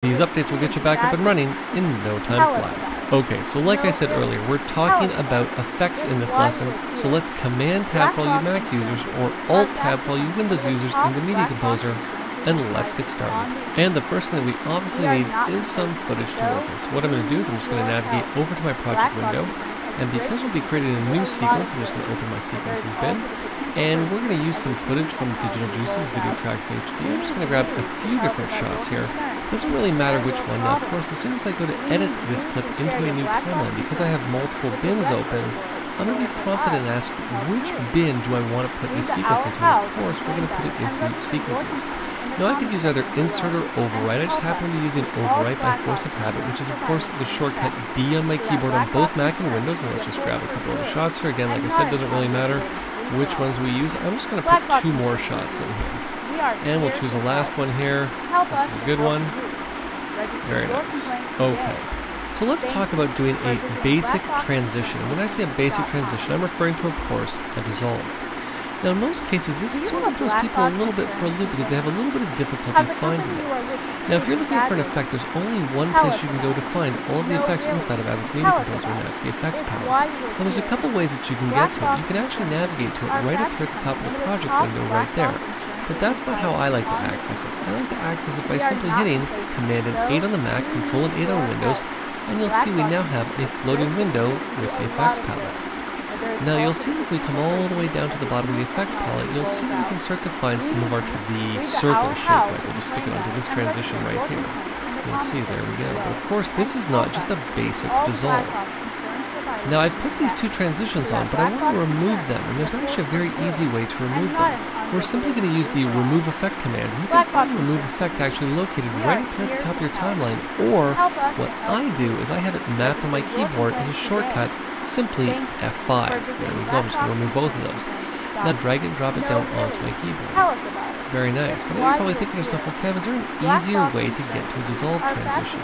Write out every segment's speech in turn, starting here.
These updates will get you back up and running in no time flat. Okay, so like I said earlier, we're talking about effects in this lesson, so let's Command-Tab for all you Mac users or Alt-Tab for all you Windows users into Media Composer, and let's get started. And the first thing that we obviously need is some footage to work with. So what I'm going to do is I'm just going to navigate over to my project window, and because we'll be creating a new sequence, I'm just going to open my sequences bin, and we're going to use some footage from Digital Juice's Video Tracks HD. I'm just going to grab a few different shots here. Doesn't really matter which one. Now, of course, as soon as I go to edit this clip into a new timeline, because I have multiple bins open, I'm going to be prompted and asked, which bin do I want to put this sequence into? And of course, we're going to put it into sequences. Now, I could use either insert or overwrite. I just happen to be using overwrite by force of habit, which is, of course, the shortcut B on my keyboard on both Mac and Windows. And let's just grab a couple of the shots here. Again, like I said, doesn't really matter which ones we use. I'm just going to put 2 more shots in here. And we'll choose a last one here. This is a good one. Very nice. Okay. So let's talk about doing a basic transition. And when I say a basic transition, I'm referring to, of course, a dissolve. Now, in most cases, this sort of throws people a little bit for a loop because they have a little bit of difficulty finding it. Now, if you're looking for an effect, there's only one place you can go to find all of the effects inside of Avid's Media Composer, and that's the effects palette. Now, there's a couple ways that you can get to it. You can actually navigate to it right up here at the top of the project window right there. But that's not how I like to access it. I like to access it by simply hitting Command and 8 on the Mac, Control and 8 on Windows, and you'll see we now have a floating window with the effects palette. Now you'll see if we come all the way down to the bottom of the effects palette, you'll see we can start to find some of the circle shape. Right? We'll just stick it onto this transition right here. You'll see, there we go. But of course, this is not just a basic dissolve. Now I've put these 2 transitions on, but I want to remove them, and there's actually a very easy way to remove them. We're simply going to use the remove effect command. You can find remove effect actually located right up here at the top of your timeline, or what I do is I have it mapped on my keyboard as a shortcut, simply F5. There we go, I'm just going to remove both of those. Now drag it and drop it down onto my keyboard. Very nice. But now you're probably thinking to yourself, well, Kev, is there an easier way to get to a dissolve transition?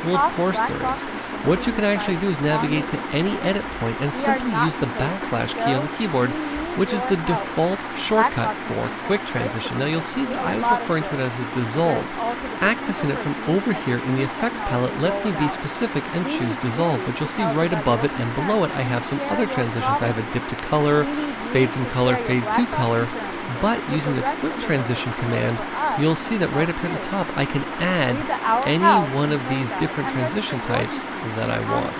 Well, of course there is. What you can actually do is navigate to any edit point and simply use the backslash key on the keyboard, which is the default shortcut for quick transition. Now you'll see that I was referring to it as a dissolve. Accessing it from over here in the effects palette lets me be specific and choose dissolve, but you'll see right above it and below it I have some other transitions. I have a dip to color, fade from color, fade to color, but using the quick transition command, you'll see that right up here at the top I can add any one of these different transition types that I want.